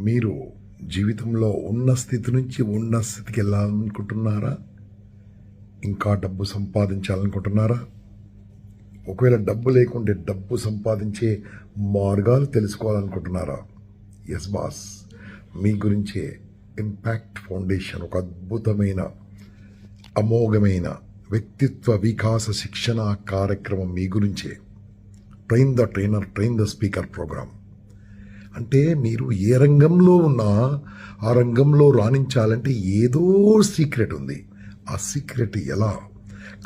మీరు జీవితంలో ఉన్న స్థితి నుంచి ఉన్న స్థితికి వెళ్ళాలనుకుంటున్నారా? ఇంకా డబ్బు సంపాదించాలనుకుంటున్నారా? ఒకవేళ డబ్బు లేకుంటే డబ్బు సంపాదించే మార్గాలు తెలుసుకోవాలనుకుంటున్నారా? ఎస్ బాస్, మీ గురించే ఇంపాక్ట్ ఫౌండేషన్ ఒక అద్భుతమైన అమోఘమైన వ్యక్తిత్వ వికాస శిక్షణ కార్యక్రమం మీ గురించే. Train the trainer, train the speaker programme. అంటే మీరు ఏ రంగంలో ఉన్నా ఆ రంగంలో రాణించాలంటే ఏదో సీక్రెట్ ఉంది. ఆ సీక్రెట్ ఎలా,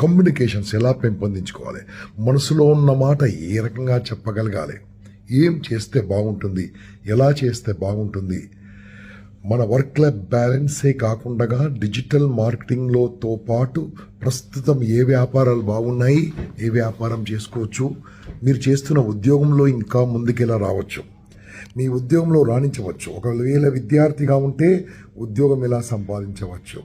కమ్యూనికేషన్స్ ఎలా పెంపొందించుకోవాలి, మనసులో ఉన్న మాట ఏ రకంగా చెప్పగలగాలి, ఏం చేస్తే బాగుంటుంది, ఎలా చేస్తే బాగుంటుంది, మన వర్క్ లైఫ్ బ్యాలెన్సే కాకుండా డిజిటల్ మార్కెటింగ్లోతో పాటు ప్రస్తుతం ఏ వ్యాపారాలు బాగున్నాయి, ఏ వ్యాపారం చేసుకోవచ్చు, మీరు చేస్తున్న ఉద్యోగంలో ఇంకా ముందుకెలా రావచ్చు, మీ ఉద్యోగంలో రాణించవచ్చు, ఒకవేళ విద్యార్థిగా ఉంటే ఉద్యోగం ఎలా సంపాదించవచ్చు,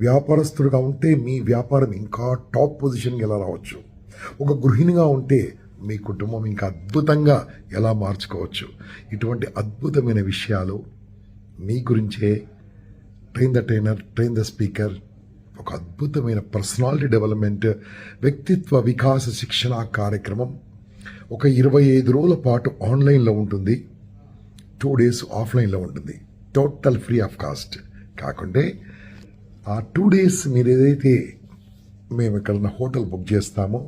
వ్యాపారస్తుడిగా ఉంటే మీ వ్యాపారం ఇంకా టాప్ పొజిషన్కి ఎలా రావచ్చు, ఒక గృహిణిగా ఉంటే మీ కుటుంబం ఇంకా అద్భుతంగా ఎలా మార్చుకోవచ్చు. ఇటువంటి అద్భుతమైన విషయాలు మీ గురించే train the trainer, train the speaker ఒక అద్భుతమైన పర్సనాలిటీ డెవలప్మెంట్ వ్యక్తిత్వ వికాస శిక్షణ కార్యక్రమం ఒక 25 రోజుల పాటు ఆన్లైన్లో ఉంటుంది, 2 days ఆఫ్లైన్లో ఉంటుంది. Total free of cost. కాకుంటే ఆ 2 days మీరు ఏదైతే మేము ఇక్కడ హోటల్ బుక్ చేస్తామో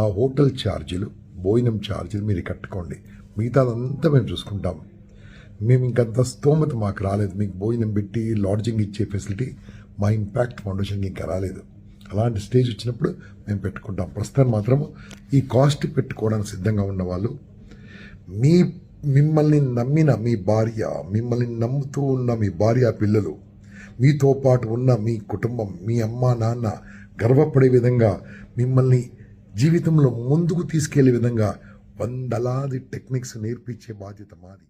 ఆ హోటల్ ఛార్జీలు, భోజనం ఛార్జీలు మీరు కట్టుకోండి. మిగతాదంతా మేము చూసుకుంటాం. మేము ఇంకంత స్తోమత మాకు రాలేదు. మీకు భోజనం పెట్టి లాడ్జింగ్ ఇచ్చే ఫెసిలిటీ మా ఇంపాక్ట్ ఫౌండేషన్కి ఇంకా రాలేదు. అలాంటి స్టేజ్ వచ్చినప్పుడు మేము పెట్టుకుంటాం. ప్రస్తుతం మాత్రం ఈ కాస్ట్ పెట్టుకోవడానికి సిద్ధంగా ఉన్నవాళ్ళు, మిమ్మల్ని నమ్మిన మీ భార్య, మిమ్మల్ని నమ్ముతూ ఉన్న మీ భార్య పిల్లలు, మీతో పాటు ఉన్న మీ కుటుంబం, మీ అమ్మ నాన్న గర్వపడే విధంగా మిమ్మల్ని జీవితంలో ముందుకు తీసుకెళ్లే విధంగా వందలాది టెక్నిక్స్ నేర్పించే బాధ్యత మాది.